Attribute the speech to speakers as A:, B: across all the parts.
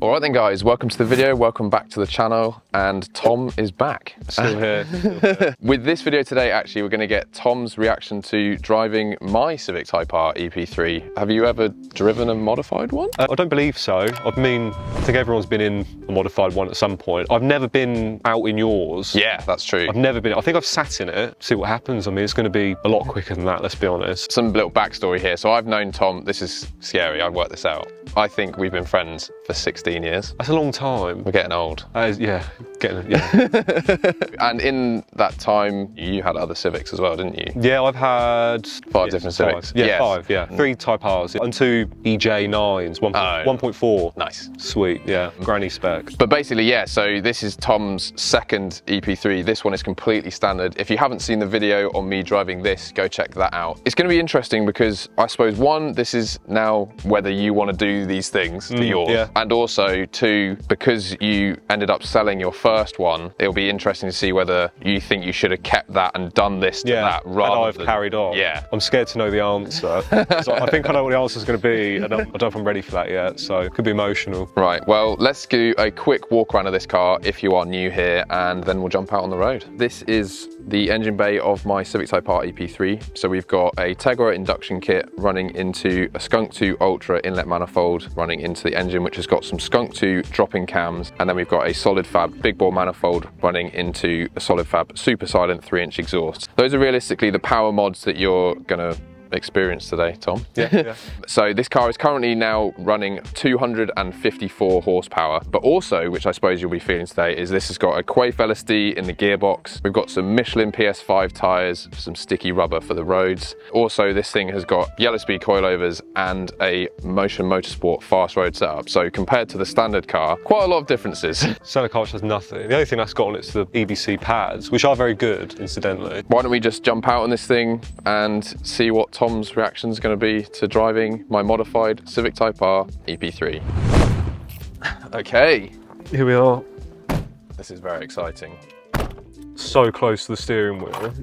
A: Alright then guys, welcome to the video, welcome back to the channel, and Tom is back.
B: Still here.
A: With this video today, actually, we're going to get Tom's reaction to driving my Civic Type R EP3. Have you ever driven a modified one?
B: I don't believe so. I think everyone's been in a modified one at some point. I've never been out in yours.
A: Yeah, that's true.
B: I've never been. I think I've sat in it, see what happens. I mean, it's going to be a lot quicker than that, let's be honest.
A: Some little backstory here. So I've known Tom, this is scary, I worked this out. I think we've been friends for 16 years.
B: That's a long time.
A: We're getting old.
B: Yeah.
A: And in that time, you had other Civics as well, didn't you?
B: Yeah, I've had
A: five different Civics.
B: Yeah,
A: yes.
B: 5, yeah. 3 Type Rs and 2 EJ9s, 1.4.
A: Nice.
B: Sweet, yeah. Granny spec.
A: But basically, yeah, so this is Tom's second EP3. This one is completely standard. If you haven't seen the video on me driving this, go check that out. It's going to be interesting because I suppose, one, this is now whether you want to do these things to yours.
B: Yeah.
A: And also, two, because you ended up selling your first one, it'll be interesting to see whether you think you should have kept that and done this to that rather
B: and I've carried on.
A: Yeah.
B: I'm scared to know the answer. So I think I know what the answer's going to be, and I don't know if I'm ready for that yet, so it could be emotional.
A: Right, well, let's do a quick walk around of this car if you are new here, and then we'll jump out on the road. This is the engine bay of my Civic Type R EP3. So we've got a Tegiwa Induction Kit running into a Skunk2 Ultra inlet manifold running into the engine, which has got some Skunk2 drop-in cams, and then we've got a solid fab big bore manifold running into a solid fab super silent 3-inch exhaust. Those are realistically the power mods that you're gonna experience today, Tom.
B: Yeah.
A: So this car is currently now running 254 horsepower, but also, which I suppose you'll be feeling today, is this has got a Quaife LSD in the gearbox. We've got some Michelin PS5 tyres, some sticky rubber for the roads. Also, this thing has got yellow speed coilovers and a Motion Motorsport fast road setup. So compared to the standard car, quite a lot of differences.
B: Standard car has nothing. The only thing that's got on it's the EBC pads, which are very good, incidentally.
A: Why don't we just jump out on this thing and see what Tom's reaction is going to be to driving my modified Civic Type R EP3. Okay.
B: Here we are.
A: This is very exciting.
B: So close to the steering wheel.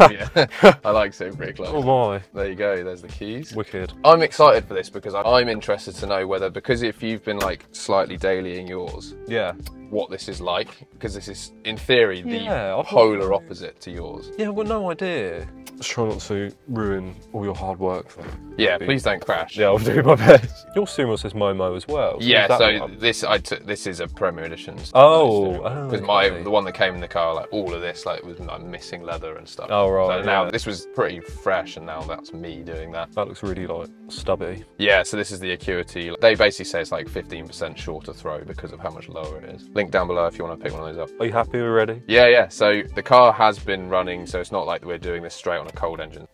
A: Yeah. I like sitting pretty close.
B: Oh my.
A: There you go, there's the keys.
B: Wicked.
A: I'm excited for this because I'm interested to know whether, because if you've been like slightly dailying yours,
B: Yeah.
A: what this is like, because this is in theory the
B: Yeah,
A: polar opposite to yours.
B: Yeah, well, no idea. Just try not to ruin all your hard work for
A: Yeah, please don't crash.
B: Yeah, I'll do my best. Your steering wheel says Momo as well.
A: Yeah, so this is a Premier Edition.
B: Oh,
A: because
B: okay.
A: the one that came in the car, like all of this, like was like missing leather and stuff.
B: Oh right.
A: So now this was pretty fresh, and now that's me doing that.
B: That looks really like stubby.
A: Yeah, so this is the Acuity. They basically say it's like 15% shorter throw because of how much lower it is. Link down below if you want to pick one of those up.
B: Are you happy already?
A: Yeah. So the car has been running, so it's not like we're doing this straight on a cold engine.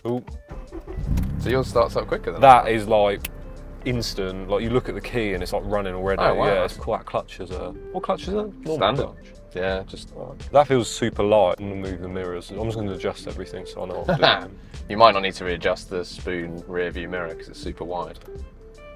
B: Ooh.
A: So yours starts up quicker than
B: that is like instant. Like you look at the key and it's like running already.
A: Oh, wow.
B: Yeah, it's quite clutch as a. What clutch is it?
A: Standard.
B: Clutch.
A: Yeah, just.
B: That feels super light. I'm gonna move the mirrors. I'm just gonna adjust everything so I know what I'm doing.
A: You might not need to readjust the spoon rear view mirror because it's super wide.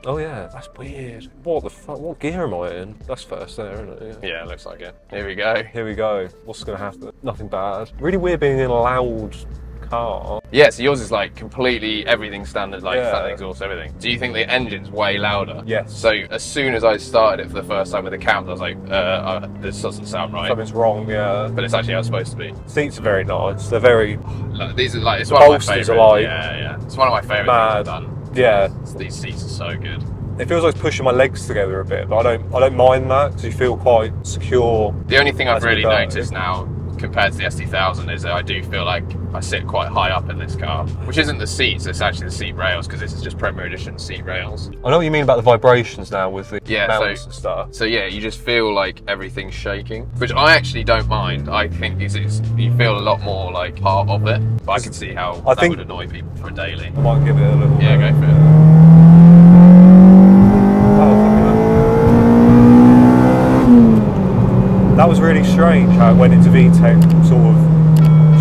B: Oh yeah, that's weird. What the fuck? What gear am I in? That's first there, isn't it?
A: Yeah, it looks like it. Here we go.
B: Here we go. What's gonna happen? Nothing bad. Really weird being in a loud car.
A: Yeah, so yours is like completely everything standard, like standard exhaust, everything. Do you think the engine's way louder?
B: Yes.
A: So as soon as I started it for the first time with the cams, I was like, this doesn't sound right.
B: Something's wrong, yeah.
A: But it's actually how it's supposed to be.
B: Seats are very nice. They're very.
A: Like, these are like, it's one of my favourites.
B: Like,
A: yeah. It's one of my favourite things I've done.
B: Yeah.
A: These seats are so good.
B: It feels like pushing my legs together a bit, but I don't mind that because you feel quite secure.
A: The only thing I've really noticed now compared to the ST1000 is that I do feel like I sit quite high up in this car, which isn't the seats, it's actually the seat rails because this is just Premier Edition seat rails. I
B: know what you mean about the vibrations now with the mounts and stuff.
A: So yeah, you just feel like everything's shaking, which I actually don't mind. I think you feel a lot more like part of it, but I can see how that would annoy people for a daily.
B: I might give it a little.
A: Yeah, go for it.
B: That was really strange how it went into Vtec sort of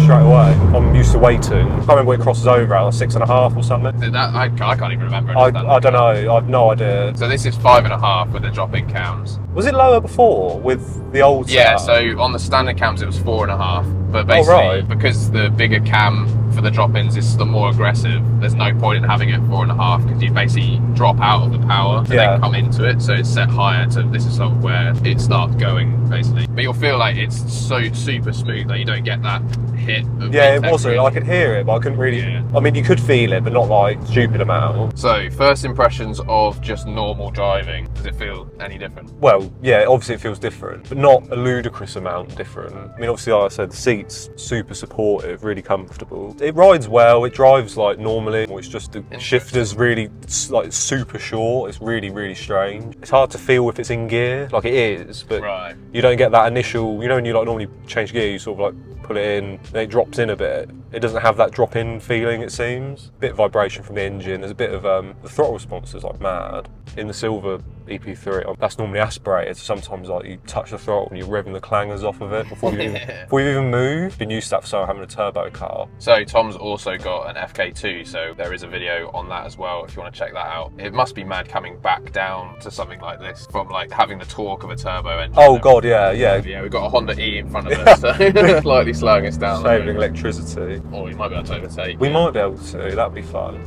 B: straight away. I'm used to waiting. I can't remember what it crosses over at, like 6.5 or something.
A: I can't even remember.
B: I don't know, I have no idea.
A: So this is 5.5 with the drop-in cams.
B: Was it lower before with the old
A: Yeah,
B: setup?
A: so on the standard cams it was 4.5, but basically because the bigger cam for the drop-ins is the more aggressive, there's no point in having it 4.5 because you basically drop out of the power and then come into it. So it's set higher to, this is sort of where it starts going basically. But you'll feel like it's so super smooth that you don't get that hit of
B: it wasn't. I could hear it, but I couldn't really. I mean, you could feel it, but not like stupid amount.
A: So, first impressions of just normal driving. Does it feel any different?
B: Well, yeah, obviously it feels different, but not a ludicrous amount different. I mean, obviously, like I said, the seats super supportive, really comfortable. It rides well. It drives like normally. It's just the shifter's really like super short. It's really, really strange. It's hard to feel if it's in gear, like it is, but you don't get that initial. You know, when you like normally change gear, you sort of like put it in, then it drops in a bit. It doesn't have that drop-in feeling, it seems. A bit of vibration from the engine. There's a bit of the throttle response is like mad. In the silver EP3, that's normally aspirated. So sometimes like you touch the throttle and you're revving the clangers off of it before you even move. Been used to that for someone having a turbo car.
A: So Tom's also got an FK2, so there is a video on that as well if you want to check that out. It must be mad coming back down to something like this from like having the torque of a turbo engine.
B: Oh god, yeah.
A: Yeah, we've got a Honda E in front of us, so slightly slowing us down.
B: Saving electricity.
A: Or you might be able to overtake.
B: We might be able to, that'd be fun.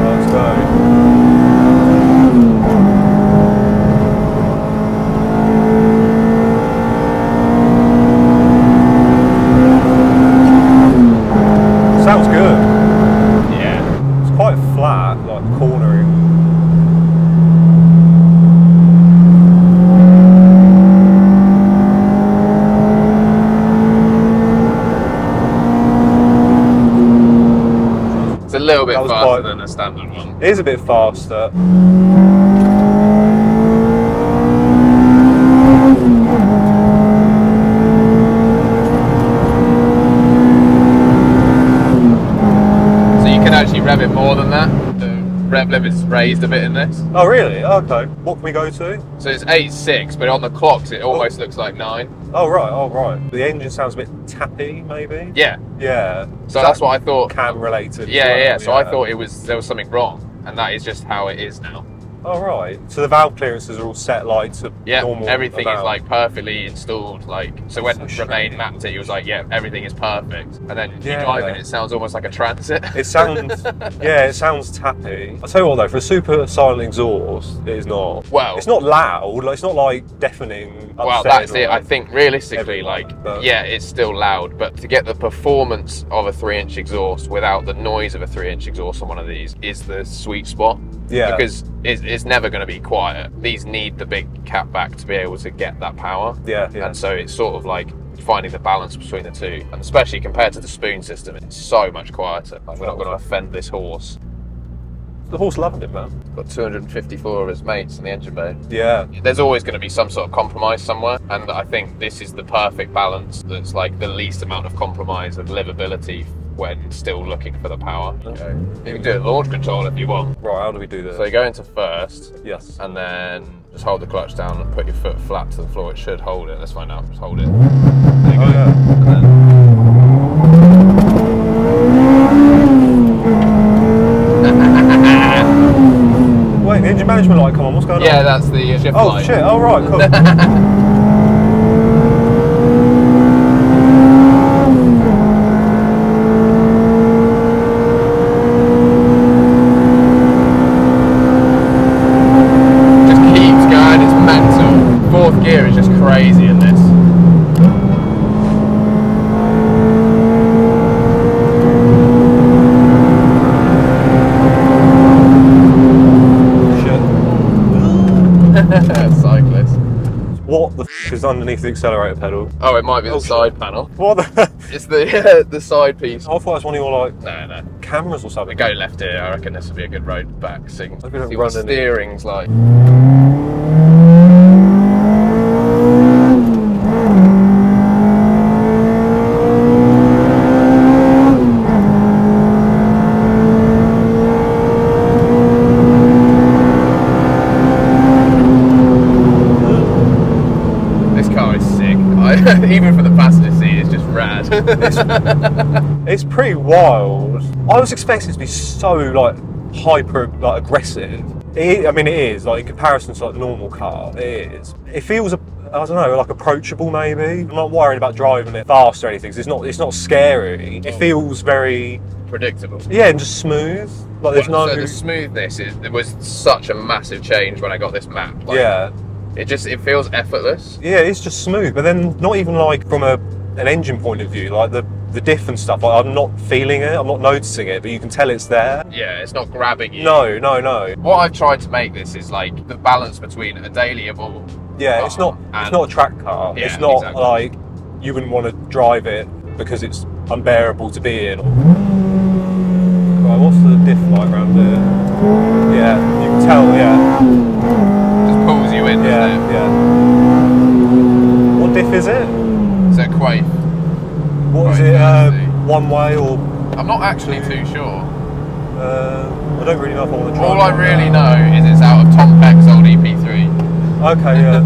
B: Let's go. Sounds good.
A: Yeah.
B: It's quite flat, like cornering.
A: A little bit faster than a standard one.
B: It is a bit faster.
A: So you can actually rev it more than that. The rev limit's raised a bit in this.
B: Oh really? Okay. What can we go to?
A: So it's 8.6, but on the clocks it almost looks like 9.
B: Oh right. The engine sounds a bit tappy, maybe?
A: Yeah.
B: Yeah.
A: So that's what I thought.
B: Cam related.
A: Yeah. So I thought there was something wrong, and that is just how it is now.
B: Oh right. So the valve clearances are all set like to normal.
A: Everything
B: amount.
A: is like perfectly installed. Like so when Romain mapped it, he was like, yeah, everything is perfect. And then you drive it, it sounds almost like a transit.
B: It sounds it sounds tappy. I'll tell you what though, for a super silent exhaust, it is not.
A: Well,
B: it's not loud. Like it's not like deafening.
A: Well, that's it. I think realistically, it's still loud, but to get the performance of a 3-inch exhaust without the noise of a 3-inch exhaust on one of these is the sweet spot.
B: Yeah.
A: Because it's never going to be quiet. These need the big catback to be able to get that power.
B: Yeah.
A: And so it's sort of like finding the balance between the two. And especially compared to the spoon system, it's so much quieter. Like, we're not going to offend this horse.
B: The horse loved it, man.
A: Got 254 of his mates in the engine bay.
B: Yeah.
A: There's always going to be some sort of compromise somewhere, and I think this is the perfect balance that's like the least amount of compromise of livability when still looking for the power. Okay. You can do it launch control if you want.
B: Right, how do we do this?
A: So you go into first.
B: Yes.
A: And then just hold the clutch down and put your foot flat to the floor. It should hold it. Let's find out. Just hold it. There you go.
B: Yeah.
A: And then...
B: Wait, the engine management light, come on, what's going on?
A: Yeah, that's the shift light.
B: Oh shit, oh right, cool.
A: Just keeps going, it's mental. Fourth gear is just crazy in this. Cyclist.
B: What the f is underneath the accelerator pedal?
A: Oh, it might be the side panel.
B: What the?
A: It's the side piece.
B: I thought it was one of your like
A: No.
B: cameras or
A: We
B: something.
A: go left here. I reckon this would be a good road back. So you can
B: we don't
A: see
B: run
A: what the
B: any-
A: steering's like. Even for the passenger seat, it's just rad.
B: It's pretty wild. I was expecting it to be so like hyper aggressive. I mean it is, like in comparison to like a normal car, it is. It feels I don't know, like approachable maybe. I'm not worried about driving it fast or anything. It's not scary. It feels very
A: predictable.
B: Yeah, and just smooth. Like there's no.
A: So the smoothness it was such a massive change when I got this map. Like,
B: yeah.
A: It feels effortless.
B: Yeah, it's just smooth. But then not even like from an engine point of view, like the diff and stuff. Like I'm not feeling it. I'm not noticing it, but you can tell it's there.
A: Yeah, it's not grabbing you.
B: No.
A: What I've tried to make this is like the balance between a dailyable.
B: Yeah, it's not a track car.
A: Yeah,
B: it's not
A: exactly.
B: like you wouldn't want to drive it because it's unbearable to be in. Right, what's the diff like around here? Yeah, you can tell. Yeah,
A: Just pulls you in.
B: yeah,
A: Doesn't it?
B: yeah. What diff is it?
A: So quite.
B: What is it? One way or?
A: I'm not actually too sure.
B: I don't really know if I want to try.
A: All I really know is it's out of Tom Peck's old EP3.
B: Okay, yeah.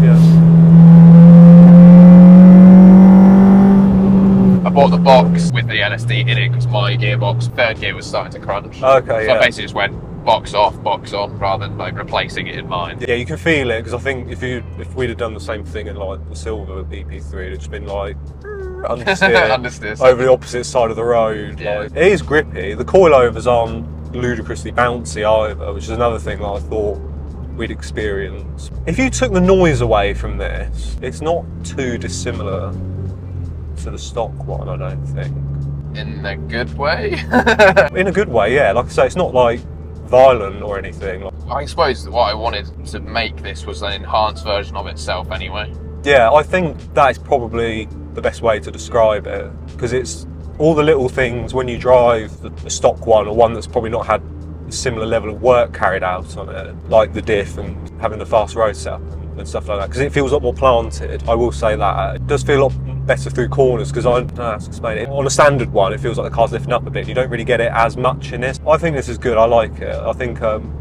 A: I bought the box with the LSD in it because my gearbox, third gear, was starting to crunch.
B: Okay,
A: so
B: yeah.
A: I basically just went box off, box on, rather than like replacing it in mine.
B: Yeah, you can feel it because I think if we'd have done the same thing in like the silver EP3, it'd just been like understeer over the opposite side of the road.
A: Yeah.
B: Like, it is grippy. The coilovers aren't ludicrously bouncy either, which is another thing that I thought we'd experience. If you took the noise away from this, it's not too dissimilar to the stock one, I don't think.
A: In a good way?
B: In a good way, yeah. Like I say, it's not like violent or anything.
A: I suppose what I wanted to make this was an enhanced version of itself anyway.
B: Yeah, I think that is probably the best way to describe it, because it's all the little things when you drive the stock one, or one that's probably not had a similar level of work carried out on it, like the diff and having the fast road setup and stuff like that, because it feels a lot more planted. I will say that. It does feel a lot better through corners, because I don't know how to explain it. On a standard one, it feels like the car's lifting up a bit. You don't really get it as much in this. I think this is good. I like it. I think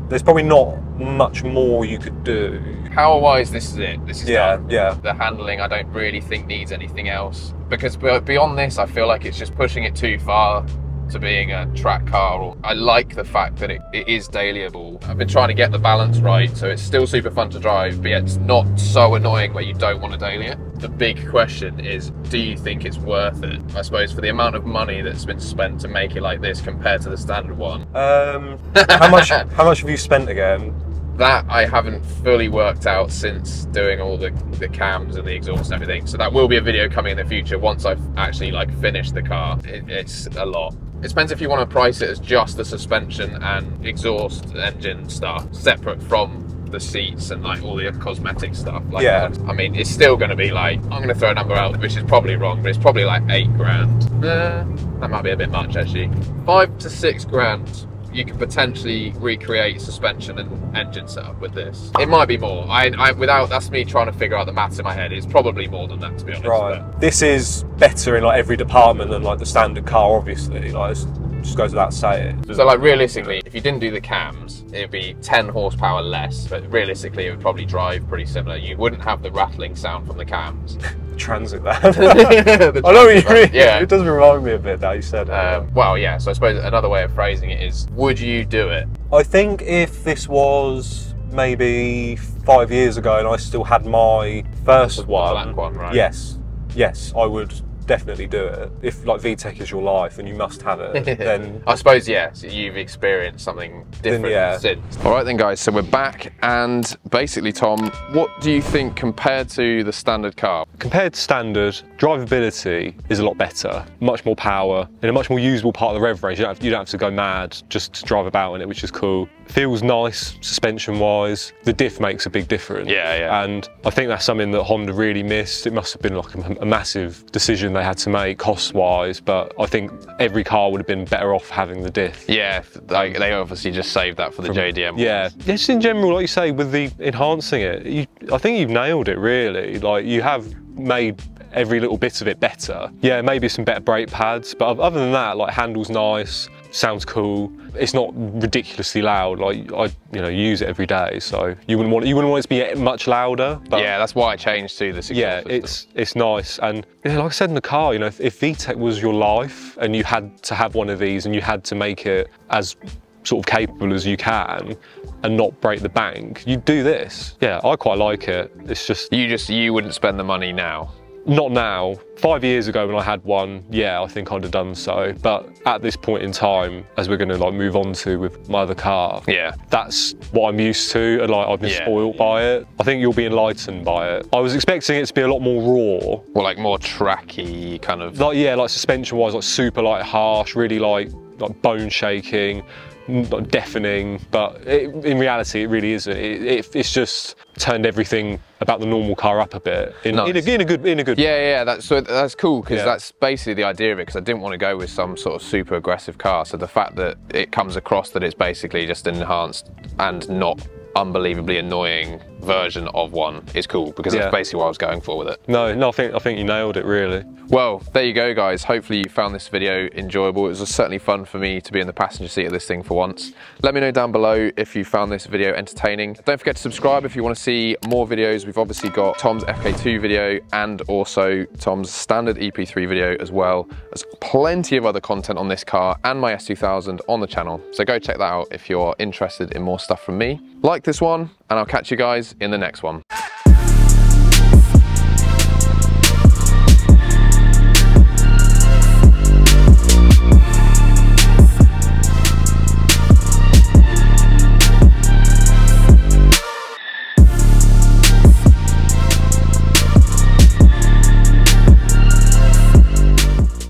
B: there's probably not much more you could do.
A: Power-wise, this is it. This is done.
B: Yeah.
A: The handling, I don't really think needs anything else. Because beyond this, I feel like it's just pushing it too far to being a track car. I like the fact that it is dailyable. I've been trying to get the balance right, so it's still super fun to drive, but yet it's not so annoying where you don't want to daily it. The big question is, do you think it's worth it? I suppose for the amount of money that's been spent to make it like this compared to the standard one.
B: How much have you spent again?
A: That I haven't fully worked out since doing all the cams and the exhaust and everything. So that will be a video coming in the future once I've actually like finished the car. It's a lot. It depends if you want to price it as just the suspension and exhaust engine stuff, separate from the seats and like all the cosmetic stuff. Like
B: yeah.
A: I mean, it's still going to be like, I'm going to throw a number out, which is probably wrong, but it's probably like 8 grand. That might be a bit much actually. 5 to 6 grand. You could potentially recreate suspension and engine setup with this. It might be more. That's me trying to figure out the maths in my head. It's probably more than that, to be honest.
B: Right. This is better in like every department than like the standard car, obviously. Like, it just goes without saying.
A: So like realistically, if you didn't do the cams, it'd be 10 horsepower less, but realistically it would probably drive pretty similar. You wouldn't have the rattling sound from the cams.
B: Transit that. I know what you mean. Yeah. It does remind me a bit now you said it.
A: Well, yeah, so I suppose another way of phrasing it is, would you do it?
B: I think if this was maybe 5 years ago and I still had my first one,
A: black one, right?
B: Yes, I would definitely do it. If like Vtec is your life and you must have it, then
A: I suppose yes, you've experienced something different since. All right then guys, so we're back, and basically Tom, what do you think compared to the standard car?
B: Compared to standard, drivability is a lot better, much more power, in a much more usable part of the rev range. You don't have to go mad just to drive about in it, which is cool. Feels nice suspension wise. The diff makes a big difference.
A: Yeah.
B: And I think that's something that Honda really missed. It must have been like a massive decision they had to make cost wise, but I think every car would have been better off having the diff.
A: Yeah, like they obviously just saved that for the JDM ones.
B: Yeah, just in general, like you say, with the enhancing it, I think you've nailed it really. Like you have made every little bit of it better. Yeah, maybe some better brake pads, but other than that, like handles nice, sounds cool. It's not ridiculously loud. Like I use it every day, so you wouldn't want it to be much louder. But
A: yeah, that's why I changed to this.
B: Yeah, it's nice, and like I said in the car, if Vtec was your life and you had to have one of these and you had to make it as sort of capable as you can and not break the bank, you do this. Yeah, I quite like it. It's just...
A: You wouldn't spend the money now?
B: Not now. 5 years ago when I had one, yeah, I think I'd have done so. But at this point in time, as we're going to like move on to with my other car,
A: yeah,
B: that's what I'm used to, and like I've been spoiled by it. I think you'll be enlightened by it. I was expecting it to be a lot more raw.
A: Well, like more tracky kind of.
B: Like, yeah, like suspension-wise, like super like harsh, really like bone shaking, like deafening. But in reality, it really isn't. It's just turned everything about the normal car up a bit in a good
A: yeah. That's cool, because that's basically the idea of it, because I didn't want to go with some sort of super aggressive car. So the fact that it comes across that it's basically just an enhanced and not unbelievably annoying version of one is cool, because that's basically what I was going for with it.
B: No, I think you nailed it, really.
A: Well, there you go, guys. Hopefully you found this video enjoyable. It was certainly fun for me to be in the passenger seat of this thing for once. Let me know down below if you found this video entertaining. Don't forget to subscribe if you want to see more videos. We've obviously got Tom's FK2 video and also Tom's standard EP3 video as well. There's plenty of other content on this car and my S2000 on the channel. So go check that out if you're interested in more stuff from me. Like this one, and I'll catch you guys in the next one.